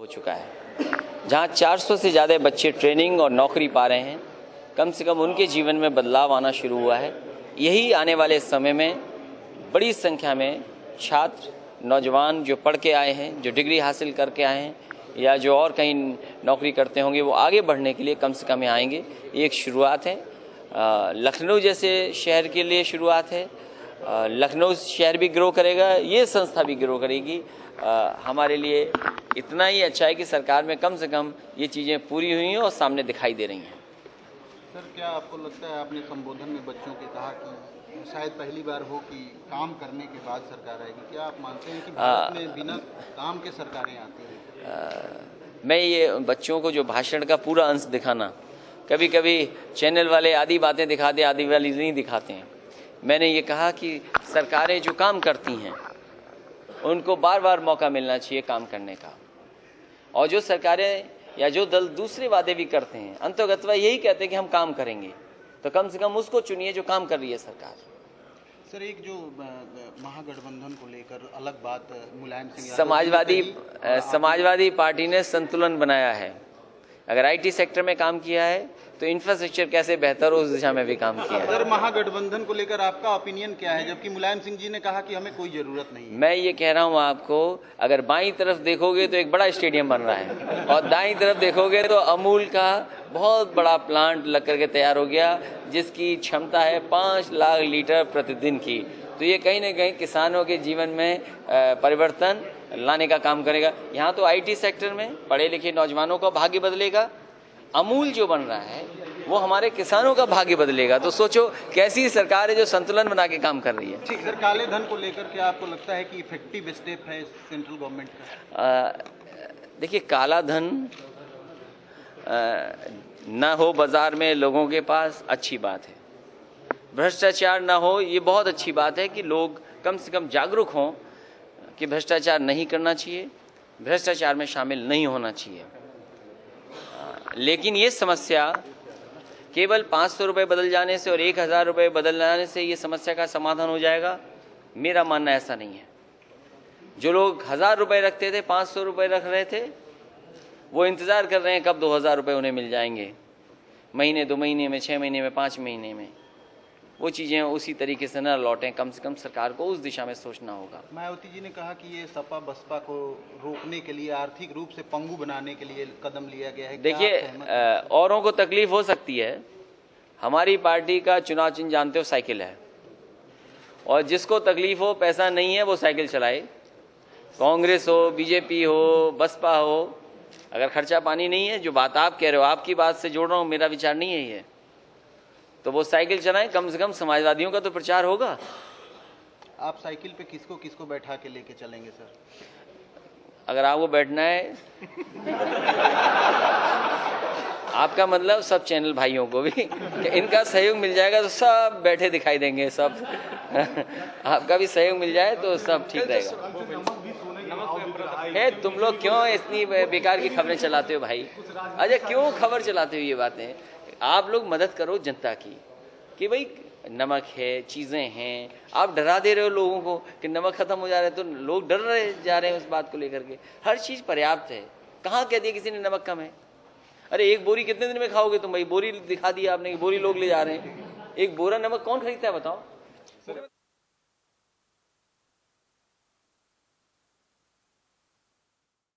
हो चुका है, जहां 400 से ज़्यादा बच्चे ट्रेनिंग और नौकरी पा रहे हैं। कम से कम उनके जीवन में बदलाव आना शुरू हुआ है। यही आने वाले समय में बड़ी संख्या में छात्र, नौजवान जो पढ़ के आए हैं, जो डिग्री हासिल करके आए हैं या जो और कहीं नौकरी करते होंगे, वो आगे बढ़ने के लिए कम से कम यहाँ आएंगे। ये एक शुरुआत है। लखनऊ जैसे शहर के लिए शुरुआत है। लखनऊ शहर भी ग्रो करेगा, ये संस्था भी ग्रो करेगी। हमारे लिए इतना ही अच्छा है कि सरकार में कम से कम ये चीज़ें पूरी हुई हैं और सामने दिखाई दे रही हैं। सर, क्या आपको लगता है, आपने संबोधन में बच्चों के कहा कि शायद पहली बार हो कि काम करने के बाद सरकार आएगी, क्या आप मानते हैं कि भारत में बिना काम के सरकारें आती हैं? मैं ये बच्चों को जो भाषण का पूरा अंश दिखाना, कभी कभी चैनल वाले आधी बातें दिखाते, आधी वाली नहीं दिखाते हैं। मैंने ये कहा कि सरकारें जो काम करती हैं उनको बार बार मौका मिलना चाहिए काम करने का, और जो सरकारें या जो दल दूसरे वादे भी करते हैं, अंतर्गतवा यही कहते हैं कि हम काम करेंगे, तो कम से कम उसको चुनिए जो काम कर रही है सरकार। सर, एक जो महागठबंधन को लेकर अलग बात, मुलायम सिंह समाजवादी पार्टी ने संतुलन बनाया है। अगर आईटी सेक्टर में काम किया है तो इंफ्रास्ट्रक्चर कैसे बेहतर हो, उस दिशा में भी काम किया है। सर, महागठबंधन को लेकर आपका ओपिनियन क्या है, जबकि मुलायम सिंह जी ने कहा कि हमें कोई जरूरत नहीं है? मैं ये कह रहा हूँ आपको, अगर बाईं तरफ देखोगे तो एक बड़ा स्टेडियम बन रहा है, और दाईं तरफ देखोगे तो अमूल का बहुत बड़ा प्लांट लग करके तैयार हो गया, जिसकी क्षमता है 5 लाख लीटर प्रतिदिन की। तो ये कहीं ना कहीं किसानों के जीवन में परिवर्तन लाने का काम करेगा। यहाँ तो आईटी सेक्टर में पढ़े लिखे नौजवानों का भाग्य बदलेगा। अमूल जो बन रहा है वो हमारे किसानों का भाग्य बदलेगा। तो सोचो कैसी सरकार है जो संतुलन बना के काम कर रही है। ठीक सर, काले धन को लेकर क्या आपको लगता है कि इफेक्टिव स्टेप है सेंट्रल गवर्नमेंट का? देखिए, काला धन ना हो बाजार में लोगों के पास, अच्छी बात है। भ्रष्टाचार ना हो, ये बहुत अच्छी बात है कि लोग कम से कम जागरूक हों कि भ्रष्टाचार नहीं करना चाहिए, भ्रष्टाचार में शामिल नहीं होना चाहिए। लेकिन ये समस्या केवल 500 रुपये बदल जाने से और 1000 रुपये बदल जाने से ये समस्या का समाधान हो जाएगा, मेरा मानना ऐसा नहीं है। जो लोग 1000 रुपये रखते थे, 500 रुपये रख रहे थे, वो इंतज़ार कर रहे हैं कब 2000 रुपये उन्हें मिल जाएंगे, महीने, 2 महीने में, 6 महीने में, 5 महीने में। वो चीज़ें उसी तरीके से न लौटें, कम से कम सरकार को उस दिशा में सोचना होगा। मायावती जी ने कहा कि ये सपा बसपा को रोकने के लिए, आर्थिक रूप से पंगु बनाने के लिए कदम लिया गया है। देखिए, औरों को तकलीफ हो सकती है, हमारी पार्टी का चुनाव चिन्ह जानते हो, साइकिल है, और जिसको तकलीफ हो, पैसा नहीं है, वो साइकिल चलाए। कांग्रेस हो, बीजेपी हो, बसपा हो, अगर खर्चा पानी नहीं है, जो बात आप कह रहे हो, आपकी बात से जोड़ रहा हूँ, मेरा विचार नहीं है ये, तो वो साइकिल चलाएं। कम से कम समाजवादियों का तो प्रचार होगा। आप साइकिल पे किसको किसको बैठा के लेके चलेंगे सर? अगर आपको बैठना है आपका मतलब सब चैनल भाइयों को भी इनका सहयोग मिल जाएगा तो सब बैठे दिखाई देंगे, सब आपका भी सहयोग मिल जाए तो सब ठीक रहेगा। तुम लोग क्यों इतनी बेकार की खबरें चलाते हो भाई? अच्छा, क्यों खबर चलाते हो ये बातें? आप लोग मदद करो जनता की कि भाई नमक है, चीज़ें हैं। आप डरा दे रहे हो लोगों को कि नमक खत्म हो जा रहा है, तो लोग डर रहे जा रहे हैं उस बात को लेकर के। हर चीज़ पर्याप्त है। कहाँ कह दिया किसी ने नमक कम है? अरे एक बोरी कितने दिन में खाओगे तुम भाई? बोरी दिखा दी आपने, बोरी लोग ले जा रहे हैं। एक बोरा नमक कौन खरीदता है बताओ?